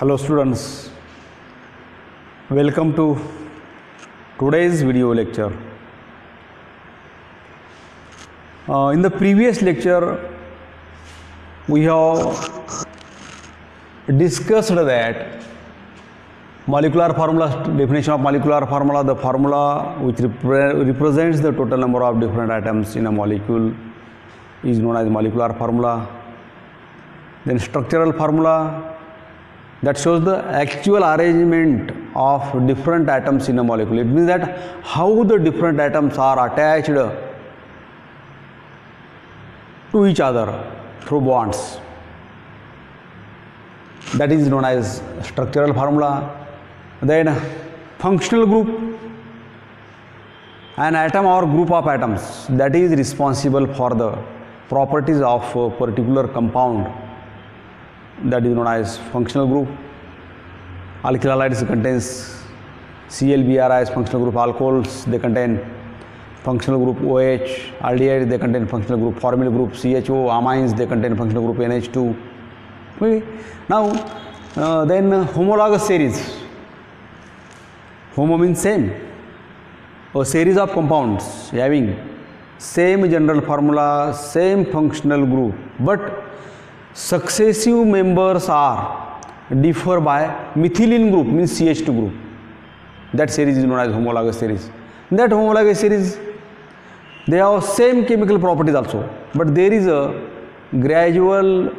Hello students, welcome to today's video lecture. In the previous lecture we have discussed that molecular formula, definition of molecular formula, the formula which represents the total number of different atoms in a molecule is known as molecular formula. Then structural formula that shows the actual arrangement of different atoms in a molecule. It means that how the different atoms are attached to each other through bonds. That is known as structural formula. Then functional group, an atom or group of atoms that is responsible for the properties of a particular compound, that is known as functional group. Alkyl halides contains ClBr functional group. Alcohols, they contain functional group OH. Aldehydes, they contain functional group formyl group CHO. Amines, they contain functional group NH2. Okay. Now then homologous series. Homo means same. A series of compounds having same general formula, same functional group, but successive members are differ by methylene group, means CH2 group. That series is known as homologous series. In that homologous series, they have same chemical properties also, but there is a gradual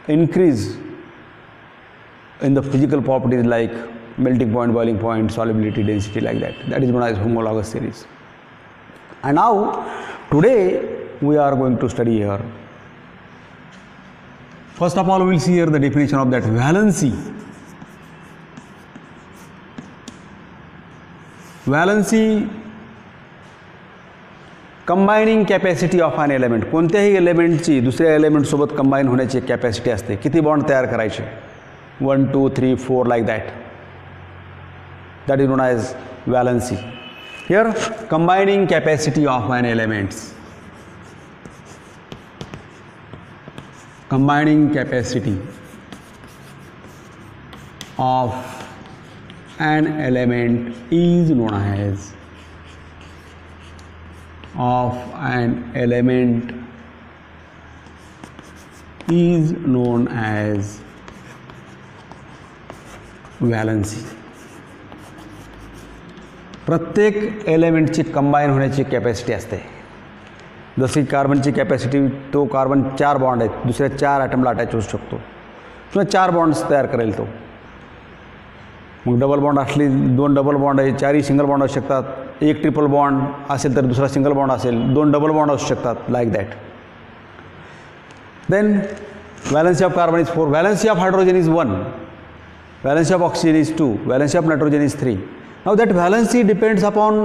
increase in the physical properties like melting point, boiling point, solubility, density, like that. That is known as homologous series. And now, today we are going to study here. First of all, we will see here the definition of that valency. Valency, combining capacity of an element. कोणत्याही एलिमेंटची दुसऱ्या element सोबत combine होण्याची capacity असते. किती bond तयार करायचे? 1, 2, 3, 4 like that. That is known as valency. Here, combining capacity of an element. Combining capacity of an element is known as valency. प्रत्येक एलिमेंटची combine होण्याची कॅपॅसिटी असते. जशी कार्बनची कॅपॅसिटी, तो कार्बन 4 बॉन्ड आहेत, दुसऱ्या 4 ॲटमला अटॅच होऊ शकतो किंवा 4 बॉन्ड्स तयार करेल तो. मग डबल बॉन्ड असली, 2 डबल बॉन्ड आहे, 4ही सिंगल बॉन्ड असू शकतात. 1 ट्रिपल बॉन्ड असेल तर दुसरा सिंगल बॉन्ड असेल, 2 डबल बॉन्ड असू शकतात, like that. Then valency of carbon is 4, valency of hydrogen is 1, valency of oxygen is 2, valency of nitrogen is 3. Now that valency depends upon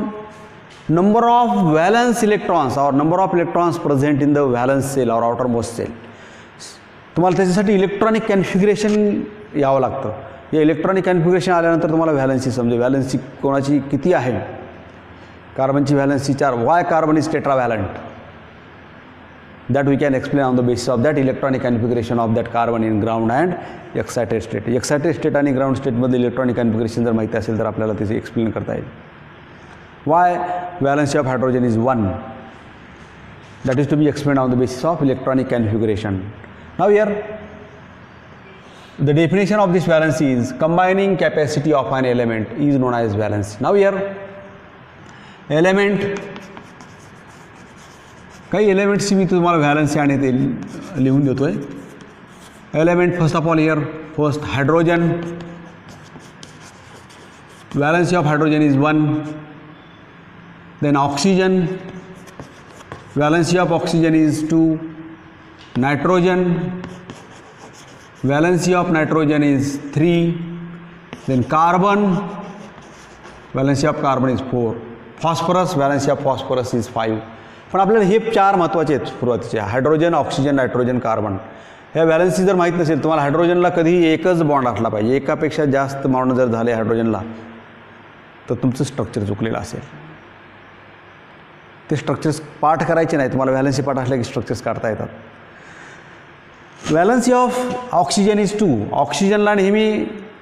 number of valence electrons or number of electrons present in the valence cell or outermost cell. तुम्हाला त्याच्यासाठी electronic configuration यावं लागतं. या electronic configuration आल्यानंतर तुम्हाला valency समजेल. Valency कोणाची किती आहे? कार्बनची valency 4. Why carbon is tetravalent? that we can explain on the basis of that electronic configuration of that carbon in ground and excited state. Excited state आणि ground state मध्ये electronic configuration जर माहिती असेल तर आपल्याला त्याचे एक्सप्लेन करता येईल. Why valency of hydrogen is 1? That is to be explained on the basis of electronic configuration. Now here the definition of this valency is combining capacity of an element is known as valency. Now here element, काही एलिमेंट्सची मी तुम्हाला valency आणि ते लिहून देतोय. Element first of all here, first hydrogen, valency of hydrogen is 1. Then oxygen, valency of oxygen is 2. Nitrogen, valency of nitrogen is 3. Then carbon, valency of carbon is 4. Phosphorus, valency of phosphorus is 5. पण आपल्याला हे 4 महत्त्वाचे आहेत सुरुवातीचे, hydrogen, oxygen, nitrogen, carbon. ह्या valency जर माहीत नसेल तुम्हाला, हायड्रोजनला कधी एकच बॉन्ड असला पाहिजे. एकापेक्षा जास्त बॉन्ड जर झाले हायड्रोजनला तर तुमचं स्ट्रक्चर चुकलेलं असेल. ते स्ट्रक्चर्स पाठ करायचे नाही, तुम्हाला व्हॅलन्सी पाठ असले की स्ट्रक्चर्स काढता येतात. Valency of oxygen is 2. ऑक्सिजनला नेहमी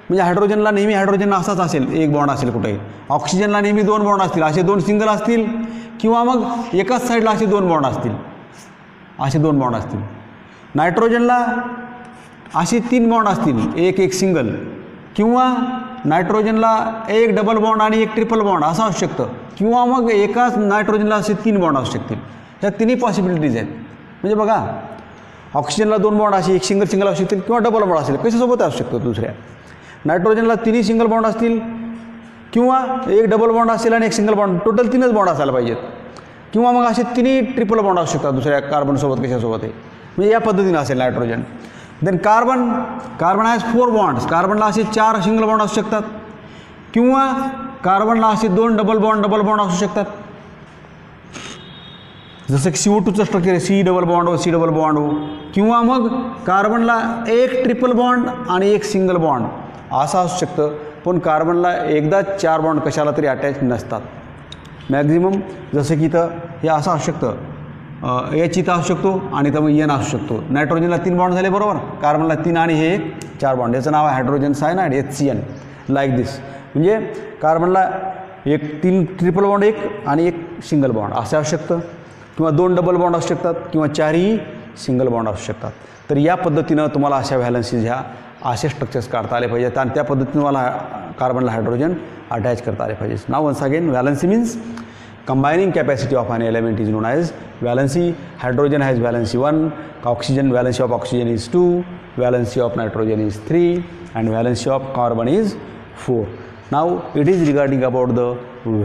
म्हणजे हायड्रोजनला नेहमी हायड्रोजन असाच असेल, एक बॉन्ड असेल कुठेही. ऑक्सिजनला नेहमी 2 बॉन्ड असतील, असे 2 सिंगल असतील किंवा मग एकाच साईडला असे 2 बॉन्ड असतील, असे 2 बॉन्ड असतील. नायट्रोजनला असे 3 बॉन्ड असतील, एक सिंगल, किंवा नायट्रोजनला एक डबल बॉन्ड आणि एक ट्रिपल बॉन्ड असं असू शकतं, किंवा मग एकाच नायट्रोजनला असे 3 बॉन्ड असू शकतील. ह्या तिन्ही पॉसिबिलिटीज आहेत. म्हणजे बघा, ऑक्सिजनला 2 बॉन्ड असे एक सिंगल असू शकतील किंवा डबल बॉन्ड असेल, कशासोबत असू शकतं दुसऱ्या. नायट्रोजनला 3 सिंगल बॉन्ड असतील किंवा एक डबल बॉन्ड असेल आणि एक सिंगल बॉन्ड, टोटल 3च बॉन्ड असायला पाहिजेत, किंवा मग असे 3 ट्रिपल बॉन्ड असू शकतात दुसऱ्या कार्बनसोबत कशासोबत आहे. म्हणजे या पद्धतीने असेल nitrogen. Then carbon has 4 bonds. कार्बनला असे 4 सिंगल बॉन्ड असू शकतात किंवा कार्बनला असे 2 डबल बॉन्ड असू शकतात. जसं की CO2चं स्ट्रक्चर आहे, C डबल बॉन्ड हो, किंवा मग कार्बनला एक ट्रिपल बॉन्ड आणि एक सिंगल बॉन्ड असं असू शकतं. पण कार्बनला एकदाच 4 बॉन्ड कशाला तरी अटॅच नसतात मॅक्झिमम. जसं की इथं हे असं असू शकतं, H इथं असू शकतो आणि इथं मग N असू शकतो. नायट्रोजनला 3 बॉन्ड झाले बरोबर, कार्बनला 3 आणि हे 4 बॉन्ड, याचं नाव आहे हायड्रोजन सायनाइड, HCN, लाईक दिस. म्हणजे कार्बनला एक 3 ट्रिपल बॉन्ड एक आणि एक सिंगल बॉन्ड असं असू शकतं, किंवा 2 डबल बॉन्ड असू शकतात, किंवा 4ही सिंगल बॉन्ड असू शकतात. तर या पद्धतीनं तुम्हाला अशा व्हॅलन्सीज ह्या असे स्ट्रक्चर्स काढता आले पाहिजेत आणि त्या पद्धतीने तुम्हाला कार्बनला हायड्रोजन अटॅच करता आले पाहिजे. Now once again, valency means combining capacity of an element is known as valency. Hydrogen has valency 1, valency of oxygen is 2, valency of nitrogen is 3, and valency of carbon is 4. Now it is regarding about the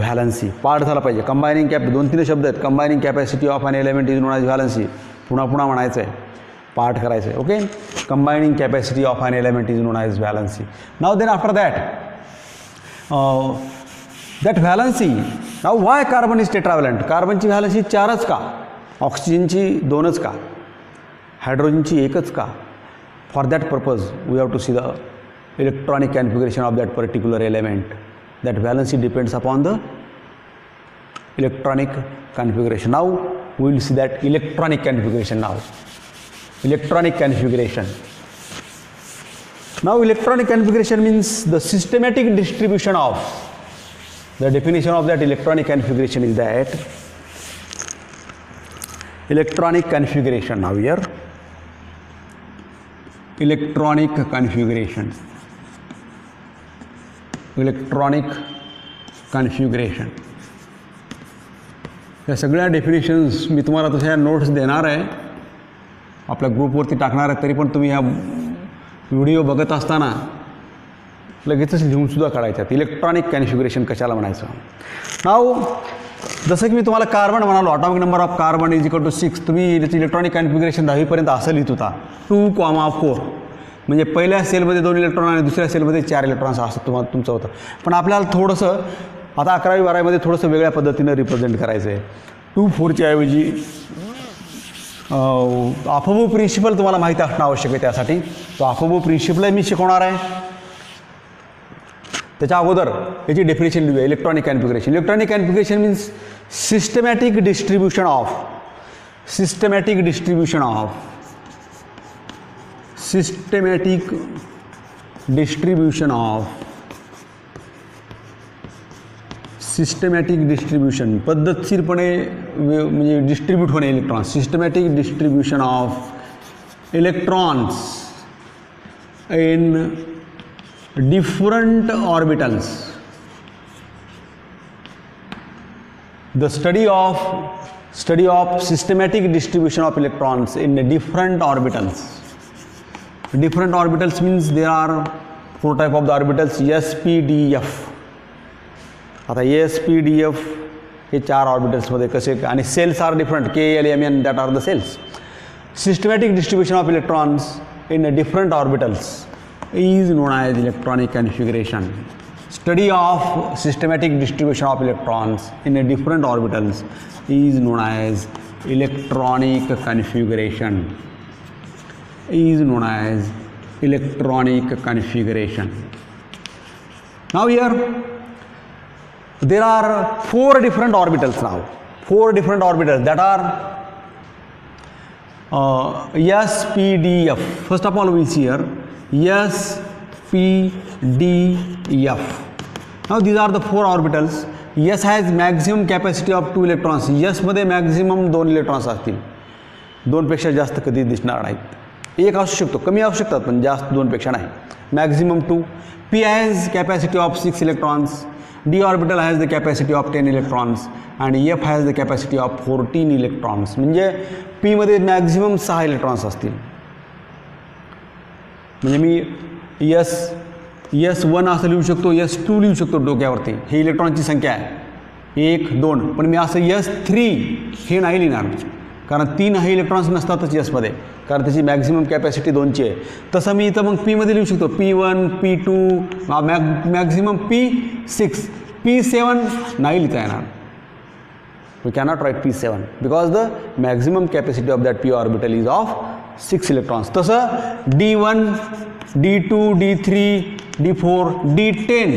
valency. पाठ झाला पाहिजे. कंबायनिंग 2-3 शब्द आहेत. Combining capacity of an element is known as valency. पुन्हा म्हणायचं आहे, पाठ करायचं आहे. Okay, combining capacity of an element is known as valency. Now then after that valency. Now why carbon is tetravalent. कार्बनची व्हॅलन्सी 4च का, ऑक्सिजनची 2च का, हायड्रोजनची 1च का? For that purpose we have to see the electronic configuration of that particular element. That valency depends upon the electronic configuration. Now we will see that electronic configuration. Now electronic configuration. Now electronic configuration means the systematic distribution of, the definition of that electronic configuration is that electronic configuration. Now here electronic configuration, electronic configuration, या सगळ्या definitions मी तुम्हाला तशा notes देणार आहे, आपल्या ग्रुपवरती टाकणार आहे. तरी पण तुम्ही ह्या व्हिडिओ बघत असताना लगेचच लिहूनसुद्धा काढायच्यात. इलेक्ट्रॉनिक कॉन्फिगरेशन कशाला म्हणायचं. नाव जसं की मी तुम्हाला कार्बन म्हणालो, atomic number of carbon is equal to 6. तुम्ही त्याची इलेक्ट्रॉनिक कॉन्फिगरेशन 10वीपर्यंत असं लिहित होता, 2,4. म्हणजे पहिल्या सेलमध्ये 2 इलेक्ट्रॉन आणि दुसऱ्या सेलमध्ये 4 इलेक्ट्रॉन्स असं तुमचं होतं. पण आपल्याला थोडंसं आता 11वी-12वीमध्ये थोडंसं वेगळ्या पद्धतीनं रिप्रेझेंट करायचं आहे. 2,4च्या ऐवजी अफोबो प्रिन्सिपल तुम्हाला माहिती असणं आवश्यक आहे. त्यासाठी तो अफोबो प्रिन्सिपल मी शिकवणार आहे. त्याच्या अगोदर याची डेफिनेशन लिहूया. Electronic configuration. Electronic configuration means systematic distribution of systematic distribution पद्धतशीरपणे म्हणजे डिस्ट्रीब्यूट होणे electron. Systematic distribution of electrons in different orbitals. The study of systematic distribution of electrons in different orbitals. Different orbitals means there are 4 type of the orbitals, s, p, d, f. आता s, p, d, f हे 4 orbitals मध्ये कसे, आणि cells are different, k, l, m, n, that are the cells. Systematic distribution of electrons in different orbitals is known as electronic configuration. Study of systematic distribution of electrons in different orbitals is known as electronic configuration. Now here there are 4 different orbitals now. 4 different orbitals that are SPDF. First of all, we will see here SPDF. Now these are the 4 orbitals. S has maximum capacity of 2 electrons. S मध्ये maximum 2 electrons असतील. 2 पेक्षा जास्त कधी दिसणार नाहीत. एक असू शकतो, कमी असू शकतात, पण जास्त 2 पेक्षा नाही. Maximum 2. P has capacity of 6 electrons. D orbital has the capacity of 10 electrons and F has the capacity of 14 electrons. म्हणजे P मध्ये मॅक्झिमम 6 इलेक्ट्रॉन्स असतील. म्हणजे मी S1 असं लिहू शकतो, S2 लिहू शकतो डोक्यावरती. हे इलेक्ट्रॉनची संख्या आहे 1 2. पण मी असं S3 हे नाही लिहिणार, कारण 3 हे इलेक्ट्रॉन्स नसतातच यसमध्ये, कारण त्याची मॅक्झिमम कॅपॅसिटी 2ची आहे. तसं मी इथं मग Pमध्ये लिहू शकतो P1 P2 maximum P6. P7 नाही लिहिता येणार. We cannot write P7 because the maximum capacity of that P orbital is of 6 electrons. तसं D1 D2 D3 D4 D10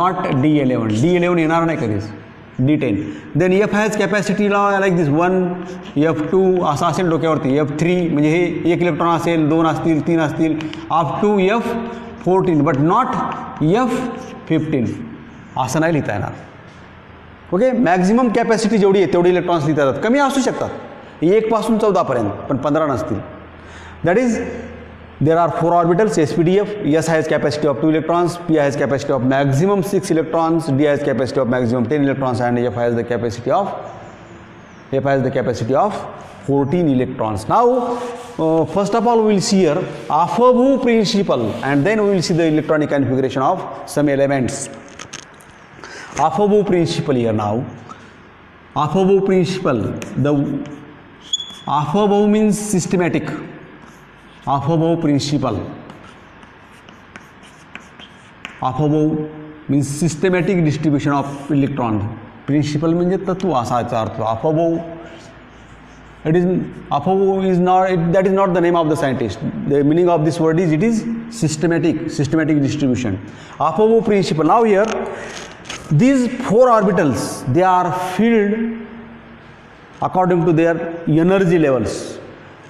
not D11. D11 येणार नाही कधीच. D10. Then F has capacity like this 1 F2 असं असेल डोक्यावरती. F3 म्हणजे हे 1 electron असेल, 2 असतील, 3 असतील, up to F14 but not F15 असं नाही लिहिता येणार. ओके. मॅक्झिमम कॅपॅसिटी जेवढी आहे तेवढी इलेक्ट्रॉन्स लिहिता येतात. कमी असू शकतात 1 पासून 14 पर्यंत, पण 15 नसतील. That is there are 4 orbitals SPDF. S has capacity of 2 electrons, P has capacity of maximum 6 electrons, D has capacity of maximum 10 electrons, and F has the capacity of 14 electrons. Now first of all we will see here Afabu principle, and then we will see the electronic configuration of some elements. Afabu principle here now. Afabu principle. The Afabu means systematic. Afabu principle. Afabu means systematic distribution of electron. Principle म्हणजे तत्व असा अर्थ. Afabu. Afabu is not. That is not the name of the scientist. The meaning of this word is it is systematic distribution. Afabu principle. Now here, these 4 orbitals, they are filled according to their energy levels.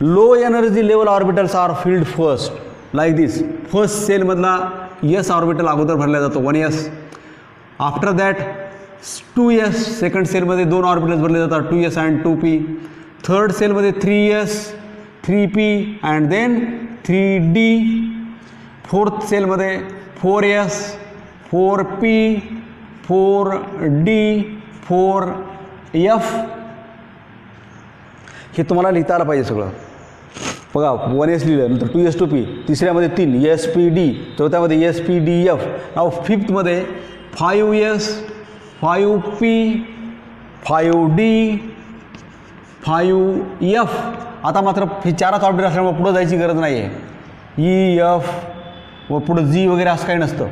Low energy level orbitals are filled first, like this. First cell मधला S orbital अगोदर भरला जातो 1s. After that 2s. Second cell मध्ये 2 orbitals भरले जातात 2s and 2p. Third cell मध्ये 3s 3p and then 3d. Fourth cell मध्ये 4s 4p 4d 4f. हे तुम्हाला लिहिता आलं पाहिजे सगळं. बघा 1s लिहिलं, नंतर 2s 2p, तिसऱ्यामध्ये 3 SPD, चौथ्यामध्ये SPDF. नाव फिफ्थमध्ये 5s 5p 5d 5f. आता मात्र हे 4च ऑर्बिटल असल्यामुळे पुढं जायची गरज नाही आहे. EF व पुढं G वगैरे असं काही नसतं.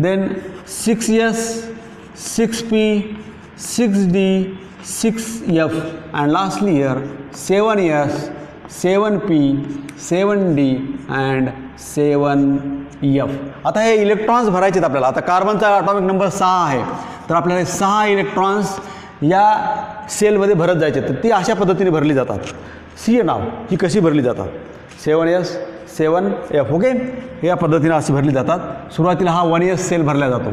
Then 6s 6p 6d 6f and lastly here 7s 7p 7d and 7f. आता हे इलेक्ट्रॉन्स भरायचे आहेत आपल्याला. आता कार्बनचा ॲटॉमिक नंबर 6 आहे, तर आपल्याला 6 इलेक्ट्रॉन्स या सेलमध्ये भरत जायचे. तर ती अशा पद्धतीने भरली जातात. सी नाव ही कशी भरली जातात. 7s 7f. ओके. या पद्धतीने अशी भरली जातात. सुरुवातीला हा 1s सेल भरला जातो.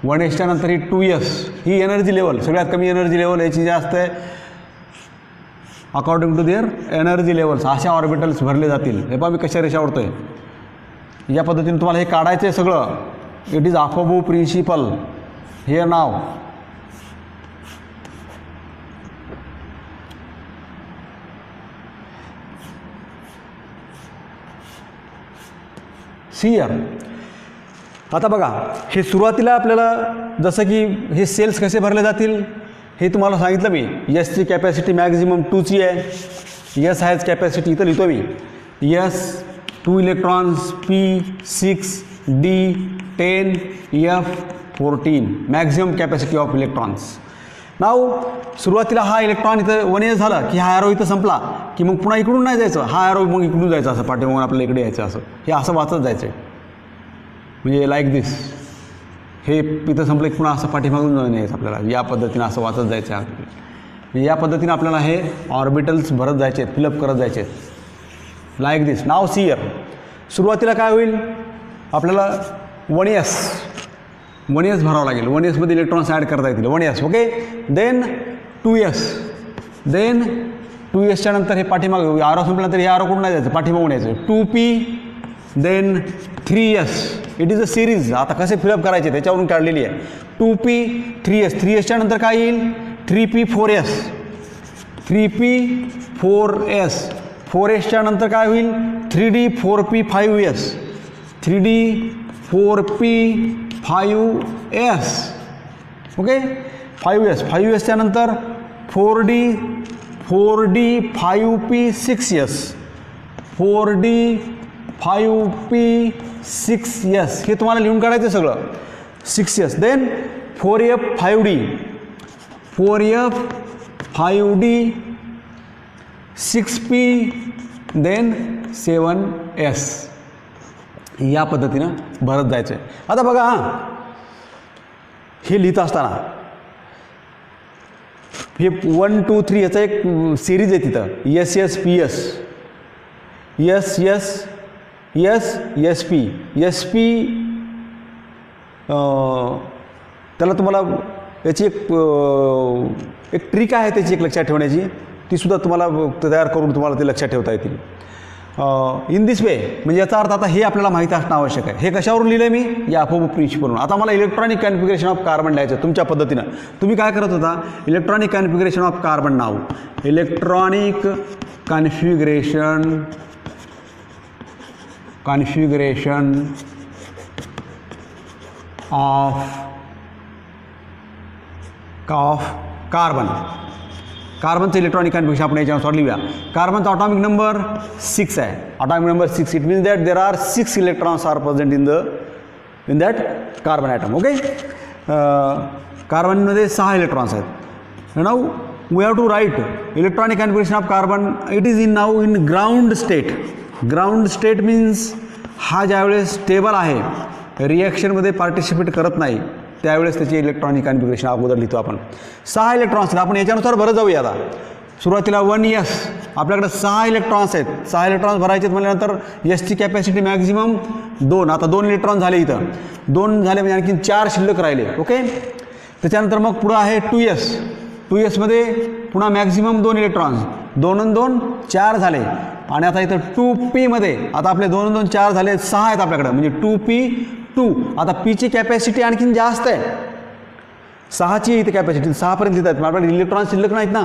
1sच्या नंतर ही 2s. ही एनर्जी लेवल सगळ्यात कमी एनर्जी लेवल याची जास्त आहे. According to their energy levels अशा ऑर्बिटल्स भरले जातील. हे पहा मी कशा रेषा ओढतोय. या पद्धतीने तुम्हाला हे काढायचं आहे सगळं. It is aufbau principle. हे नाव सियर. आता बघा हे सुरुवातीला आपल्याला जसं की हे सेल्स कसे भरले जातील हे तुम्हाला सांगितलं मी. यसची कॅपॅसिटी मॅक्झिमम 2ची आहे. यस हॅज कॅपॅसिटी इथं लिहितो मी. Yes 2 electrons P 6 D 10 F 14 maximum capacity of electrons. Now सुरुवातीला हा इलेक्ट्रॉन इथं 1s झाला की हा ॲरो इथं संपला की मग पुन्हा इकडून नाही जायचं. हा ॲरो मग इकडून जायचं असं पाठीमागून आपल्याला इकडे यायचं असं. हे असं वाचत जायचं म्हणजे लाईक दिस. हे इथं संपलं की पुन्हा असं पाठीमागून जाऊन यायचं आपल्याला. या पद्धतीनं असं वाचत जायचं आहे. या पद्धतीने आपल्याला हे ऑर्बिटल्स भरत जायचे आहेत, फिलअप करत जायचे आहेत like this. Now see here. सुरुवातीला काय होईल, आपल्याला 1s भरावं लागेल. 1s मध्ये इलेक्ट्रॉन्स ॲड करता येतील. 1s okay. Then 2s, then 2sच्या नंतर हे पाठीमाग आरो संपल्यानंतर हे आरो कुठून नाही जायचं, पाठीमागून यायचं. 2p, then 3s. It is a series. आता कसे फिलअप करायचे त्याच्यावरून काढलेली आहे. 2p 3s. 3sच्या नंतर काय येईल, 3p 4s. 3p 4s. 4sच्या नंतर काय होईल, 3d 4p 5s. 3d 4p 5s okay. 5s. 5sच्या नंतर 4d 5p 6s. 4d 5p 6s. हे तुम्हाला लिहून काढायचं सगळं. 6s. Then 4f 5d 4f 5d 6p then 7s. या पद्धतीनं भरत जायचं आहे. आता बघा हां, हे लिहित असताना हे 1 2 3 याचा एक सिरीज आहे तिथं. S S P S, S S S S P S P. त्याला तुम्हाला याची एक ट्रिक आहे त्याची एक लक्षात ठेवण्याची, तीसुद्धा तुम्हाला तयार करून तुम्हाला ते लक्षात ठेवता येतील. In this way. म्हणजे याचा अर्थ आता हे आपल्याला माहिती असणं आवश्यक आहे. हे कशावरून लिहिलं मी, या अपोजिट प्रिन्सिपलवरून. आता मला इलेक्ट्रॉनिक कॉन्फिगरेशन ऑफ कार्बन लिहायचं तुमच्या पद्धतीनं. तुम्ही काय करत होता, electronic configuration of carbon now, electronic configuration of carbon. कार्बनचं इलेक्ट्रॉनिक कॉन्फिगरेशन आपण याच्यानुसार लिहूया. कार्बनचा ऑटॉमिक नंबर 6 आहे. Atomic number 6. It means that there are 6 electrons are present in that carbon atom. Okay. कार्बनमध्ये 6 इलेक्ट्रॉन्स आहेत. Now we have to write electronic configuration of carbon. It is now in ground state. Ground state means हा ज्यावेळेस stable आहे, रिॲक्शनमध्ये participate करत नाही, त्यावेळेस त्याची electronic configuration अगोदर लिहितो आपण. 6 इलेक्ट्रॉन्स आहेत. आपण याच्यानुसार भरत जाऊया. आता सुरुवातीला 1s. आपल्याकडे 6 इलेक्ट्रॉन्स आहेत. 6 इलेक्ट्रॉन्स भरायचे म्हटल्यानंतर एसची कॅपॅसिटी मॅक्झिमम 2. आता 2 इलेक्ट्रॉन झाले इथं. 2 झाले म्हणजे आणखी 4 शिल्लक राहिले. ओके. त्याच्यानंतर मग पुढं आहे 2s. 2sमध्ये पुन्हा मॅक्झिमम 2 इलेक्ट्रॉन्स. 2 आणि 2 4 झाले. आणि आता इथं 2p मध्ये आता आपले 2 आणि 2 4 झाले, 6 आहेत आपल्याकडे, म्हणजे 2p 2. आता पीची कॅपॅसिटी आणखीन जास्त आहे. 6ची इथे कॅपॅसिटी 6 पर्यंत लिहित आहेत. आपल्याकडे इलेक्ट्रॉन्स शिल्लक नाहीत ना.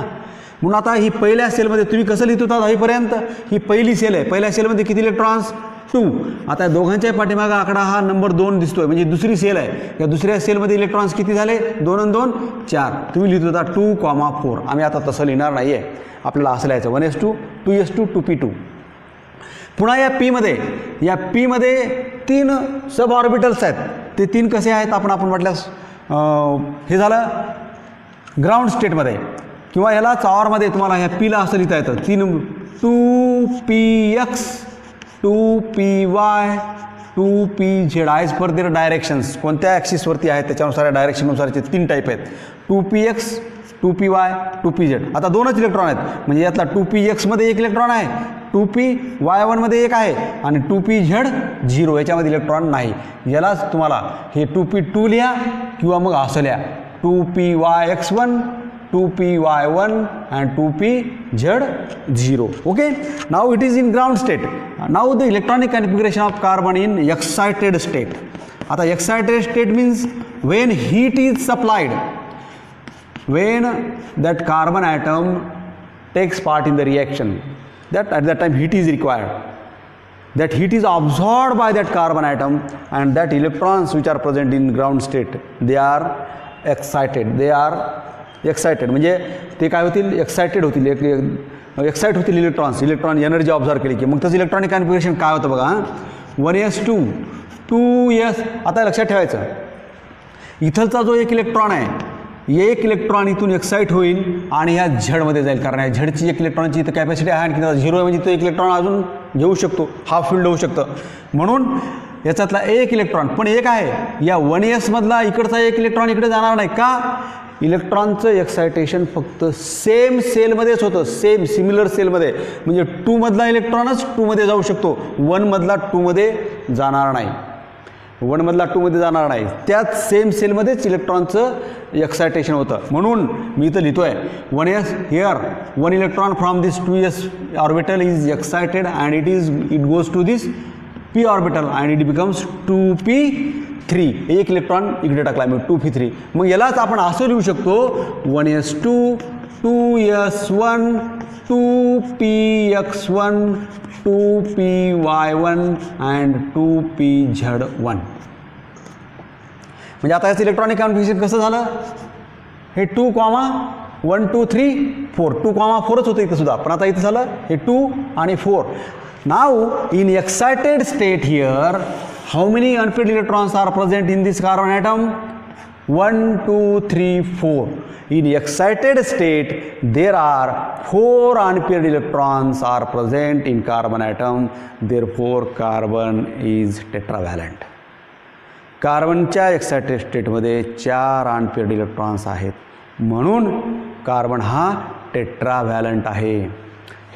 म्हणून आता ही पहिल्या सेलमध्ये तुम्ही कसं लिहित होता दहावीपर्यंत, ही पहिली सेल आहे. पहिल्या सेलमध्ये किती इलेक्ट्रॉन्स, 2. आता दोघांच्या पाठीमागा आकडा हा नंबर 2 दिसतोय, म्हणजे दुसरी सेल आहे. या दुसऱ्या सेलमध्ये इलेक्ट्रॉन्स किती झाले, 2 आणि 2 4. तुम्ही लिहित होता 2,4. आम्ही आता तसं लिहिणार नाही आहे. आपल्याला असं लिहायचं 1s2 2s2 2p2. पुन्हा या पीमध्ये 3 सब ऑर्बिटल्स आहेत. ते 3 कसे आहेत आपण म्हटल्यास हे झालं ग्राउंड स्टेटमध्ये, किंवा यालाच ऑरमध्ये तुम्हाला ह्या पीला असं लिहिता येतं. 3 2px 2py 2pz as per there directions. कोणत्या ॲक्सिसवरती आहेत त्याच्यानुसार डायरेक्शननुसारचे 3 टाईप आहेत. 2px 2py 2pz. आता 2च इलेक्ट्रॉन आहेत, म्हणजे यातला 2px मध्ये 1 इलेक्ट्रॉन आहे, 2py1 मध्ये 1 आहे, आणि 2pz 0 याच्यामध्ये इलेक्ट्रॉन नाही. यालाच तुम्हाला हे 2p2 लिहा, किंवा मग असं लिहा 2pyx1 2py1 and 2pz0. Okay. Now it is in ground state. Now the electronic configuration of carbon in excited state. आता excited state means when heat is supplied, when that carbon atom takes part in the reaction, that at that time heat is required. That heat is absorbed by that carbon atom, and that electrons which are present in ground state, they are excited. They are excited, म्हणजे ते काय होतील, excited होतील, excite होतील electron energy observe केली की. मग त्याचं इलेक्ट्रॉनिक कॉन्फिगरेशन काय होतं बघा. 1s2 2s. आता लक्षात ठेवायचं, इथलचा जो 1 इलेक्ट्रॉन आहे, 1 इलेक्ट्रॉन इथून एक्साइट होईल आणि ह्या झेडमध्ये जाईल, कारण या झेडची 1 इलेक्ट्रॉनची इथं कॅपॅसिटी आहे, आणखी 0 आहे, म्हणजे तो 1 इलेक्ट्रॉन अजून घेऊ शकतो, हाफ फील्ड होऊ शकतं. म्हणून याच्यातला 1 इलेक्ट्रॉन पण 1 आहे, या 1s मधला इकडचा 1 इलेक्ट्रॉन इकडे जाणार नाही. का, इलेक्ट्रॉनचं एक्सायटेशन फक्त सेम सेलमध्येच होतं, सिमिलर सेलमध्ये. म्हणजे 2 मधला इलेक्ट्रॉनच 2 मध्ये जाऊ शकतो, 1 मधला 2 मध्ये जाणार नाही, 1 मधला 2 मध्ये जाणार नाही. त्याच सेम सेलमध्येच इलेक्ट्रॉनचं एक्सायटेशन होतं. म्हणून मी इथं लिहितोय 1s here 1 electron from this 2s orbital is excited and it goes to this p orbital and it becomes 2p3. एक इलेक्ट्रॉन इकडे टाकला मी 2p3. मग यालाच आपण असं लिहू शकतो 1s2 2s1 2px1 2py1 and 2pz1. म्हणजे आता याचं इलेक्ट्रॉनिक कॉन्फिगरेशन कसं झालं, हे 2, 1 2 3 4 2, 4च होतं इथं सुद्धा, पण आता इथं झालं हे 2 आणि 4. नाव in excited state here how many unpaired electrons are present in this carbon atom, 1 2 3 4. In excited state there are 4 unpaired electrons are present in carbon atom, therefore carbon is tetravalent. कार्बनच्या एक्सायटेड स्टेटमध्ये 4 unpaired electrons आहेत, म्हणून carbon हा टेट्राव्हॅलंट आहे.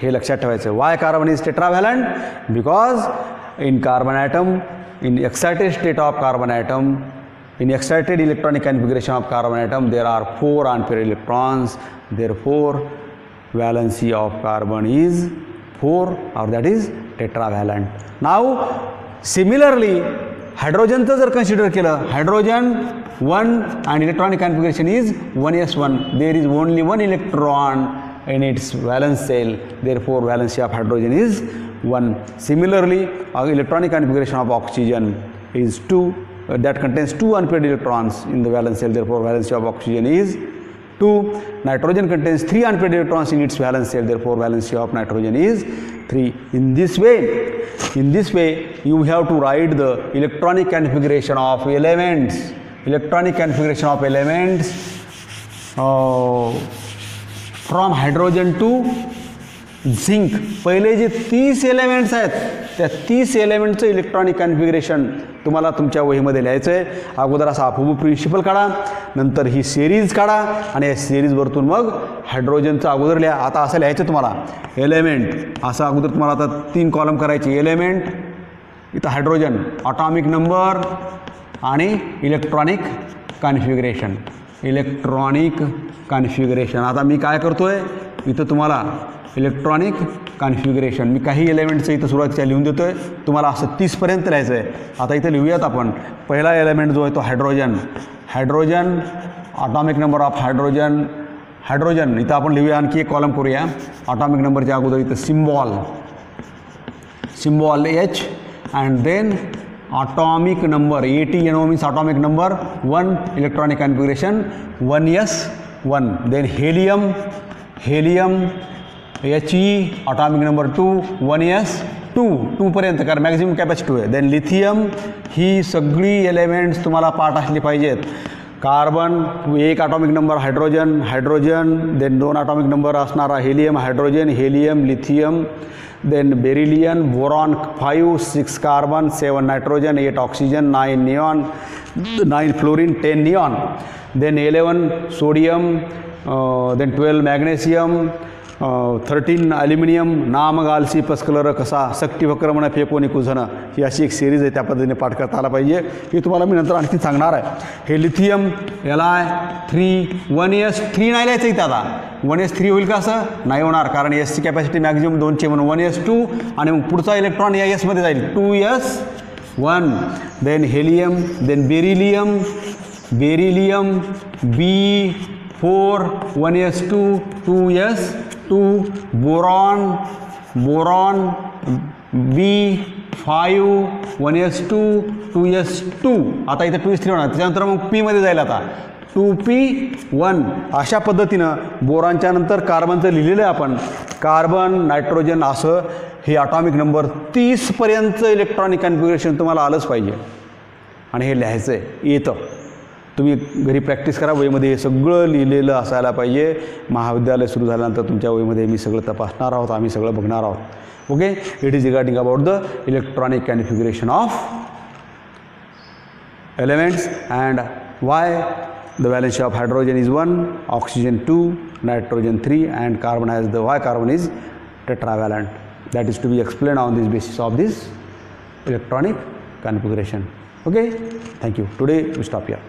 हे लक्षात ठेवायचं. Why carbon is tetravalent? Because in carbon atom, in excited state of carbon atom, in excited electronic configuration of carbon atom there are 4 unpaired electrons, therefore valency of carbon is 4 or that is tetravalent. Now similarly hydrogen जर consider केलं, hydrogen 1 and electronic configuration is 1s1, there is only 1 electron in its valence cell, therefore valency of hydrogen is 1. Similarly electronic configuration of oxygen is 2, that contains 2 unpaired electrons in the valence cell, therefore valency of oxygen is 2. Nitrogen contains 3 unpaired electrons in its valence cell, therefore valency of nitrogen is 3. In this way you have to write the electronic configuration of elements, from hydrogen to zinc. पहिले जे 30 elements आहेत त्या 30 एलिमेंटचं electronic configuration तुम्हाला तुमच्या वहीमध्ये लिहायचं आहे. अगोदर असा अफूब प्रिन्सिपल काढा, नंतर ही सिरीज काढा आणि या सिरीजवरतून मग हायड्रोजनचं अगोदर लिहा. आता असं लिहायचं तुम्हाला एलिमेंट, असं अगोदर तुम्हाला आता 3 कॉलम करायचे. एलिमेंट, इथं हायड्रोजन, ॲटॉमिक नंबर आणि इलेक्ट्रॉनिक कॉन्फिगरेशन. आता मी काय करतोय, इथं तुम्हाला इलेक्ट्रॉनिक कॉन्फिगरेशन मी काही एलिमेंटचं इथं सुरुवातीच्या लिहून देतो आहे. तुम्हाला असं 30 पर्यंत लिहायचं आहे. आता इथं लिहूयात आपण. पहिला एलिमेंट जो आहे तो hydrogen. Atomic number of hydrogen इथं आपण लिहूया. आणखी एक कॉलम करूया. ॲटॉमिक नंबरच्या अगोदर इथं symbol H and then atomic number ATNO means atomic number 1, electronic configuration 1s1. Then helium He, atomic number 2 1s2 पर्यंत, कारण मॅक्झिमम कॅपॅसिटी आहे. Then lithium. ही सगळी एलिमेंट्स तुम्हाला पाठ असली पाहिजेत. Carbon 1 atomic number hydrogen, then 2 atomic number असणारा helium, lithium, then beryllium, boron 5, 6 carbon, 7 nitrogen, 8 oxygen, 9 neon, 9 fluorine, 10 neon, then 11 sodium, then 12 magnesium, 13 aluminium. नामग आलसी पस्कलर कसा सक्ती वक्रमण फेको निकुझन, ही अशी एक सिरीज आहे, त्या पद्धतीने पाठ करता आला पाहिजे. ही तुम्हाला मी नंतर आणखी सांगणार आहे. हे लिथियम Li3 1s3 नाही लिहायचं इथं. आता 1s3 होईल का? असं नाही होणार, कारण एसची कॅपॅसिटी मॅक्झिमम 2ची म्हणून 1s2 आणि मग पुढचा इलेक्ट्रॉन या एसमध्ये जाईल 2s1. Then helium, then beryllium B4 1s2 2s2, boron B5 1s2 2s2. आता इथं 2s3 होणार, त्याच्यानंतर मग पीमध्ये जाईल आता 2p1. अशा पद्धतीनं बोरॉनच्या नंतर कार्बनचं लिहिलेलं आहे आपण. कार्बन, नायट्रोजन, असं हे ॲटॉमिक नंबर 30 पर्यंतचं इलेक्ट्रॉनिक कॉन्फिगरेशन तुम्हाला आलंच पाहिजे आणि हे लिहायचं आहे. येतं, तुम्ही घरी प्रॅक्टिस करा. वहीमध्ये हे सगळं लिहिलेलं असायला पाहिजे. महाविद्यालय सुरू झाल्यानंतर तुमच्या वहीमध्ये मी सगळं तपासणार आहोत, आम्ही सगळं बघणार आहोत. Okay. It is regarding about the electronic configuration of elements and Y the valency of hydrogen is 1, oxygen 2, nitrogen 3, and carbon has the Y carbon is tetravalent. That is to be explained on this basis of this electronic configuration. Okay, thank you. Today we stop here.